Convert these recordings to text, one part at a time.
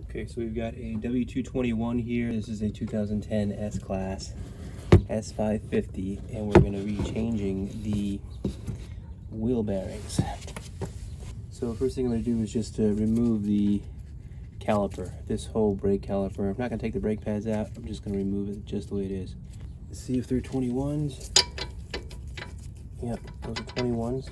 Okay, so we've got a W221 here. This is a 2010 S-Class S550, and we're going to be changing the wheel bearings. So first thing I'm going to do is just to remove the caliper, this whole brake caliper. I'm not going to take the brake pads out. I'm just going to remove it just the way it is. Let's see if they're 21s. Yep, those are 21s.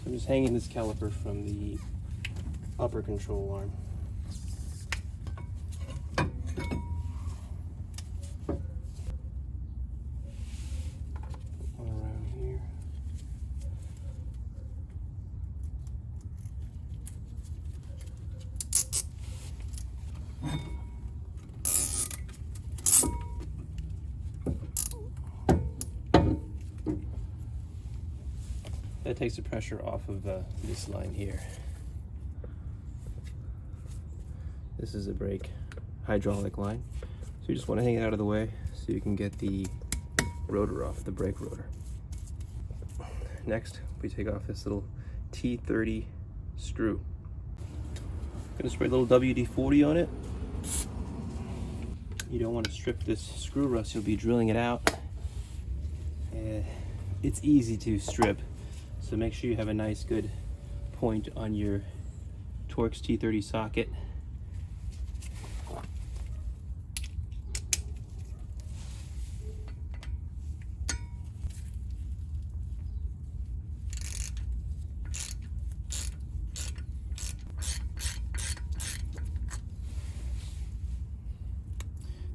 I'm just hanging this caliper from the upper control arm. One around here. That takes the pressure off of this line here. This is a brake hydraulic line. So you just want to hang it out of the way so you can get the rotor off, the brake rotor. Next, we take off this little T30 screw. I'm going to spray a little WD-40 on it. You don't want to strip this screw rust, you'll be drilling it out. It's easy to strip. So make sure you have a nice good point on your Torx T30 socket.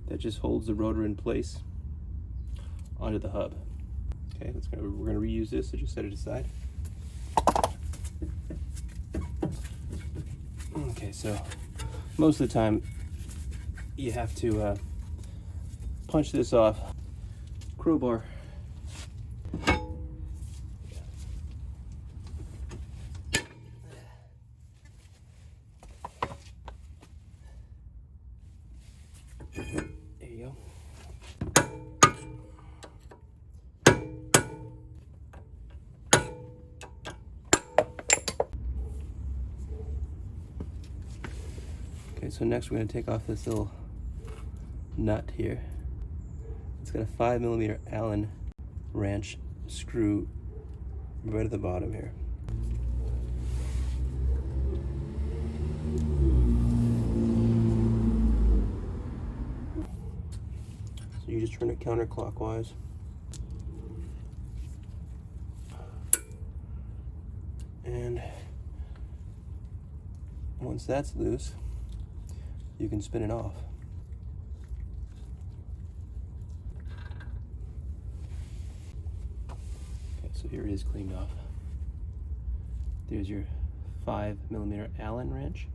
That just holds the rotor in place onto the hub. Okay, we're going to reuse this, so just set it aside. Okay, so most of the time you have to punch this off. Crowbar. There you go. Okay, so next we're going to take off this little nut here. It's got a 5mm Allen wrench screw right at the bottom here. So you just turn it counterclockwise. And once that's loose, you can spin it off. Okay, so here it is cleaned off. There's your 5mm Allen wrench.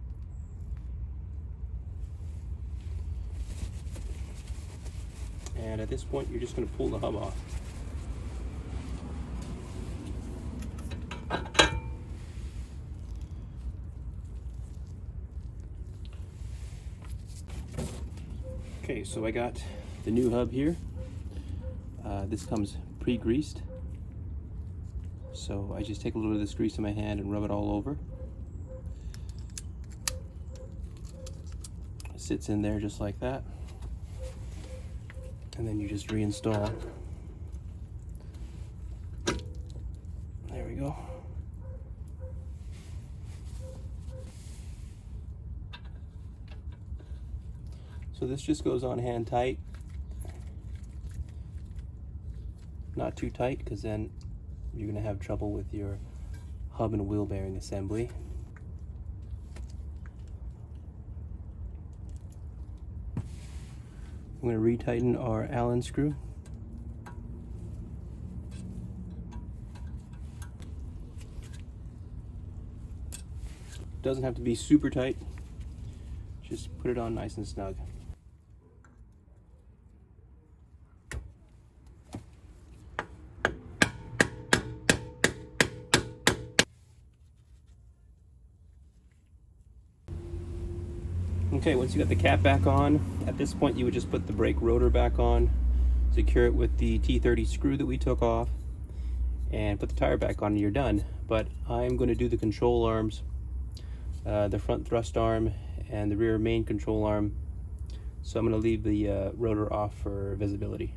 And at this point, you're just going to pull the hub off. Okay, so I got the new hub here. This comes pre-greased. So I just take a little bit of this grease in my hand and rub it all over. It sits in there just like that. And then you just reinstall. There we go. So this just goes on hand tight. Not too tight, because then you're going to have trouble with your hub and wheel bearing assembly. I'm going to retighten our Allen screw. Doesn't have to be super tight. Just put it on nice and snug. Okay, once you got the cap back on, at this point you would just put the brake rotor back on, secure it with the T30 screw that we took off, and put the tire back on and you're done. But I'm going to do the control arms, the front thrust arm and the rear main control arm. So I'm going to leave the rotor off for visibility.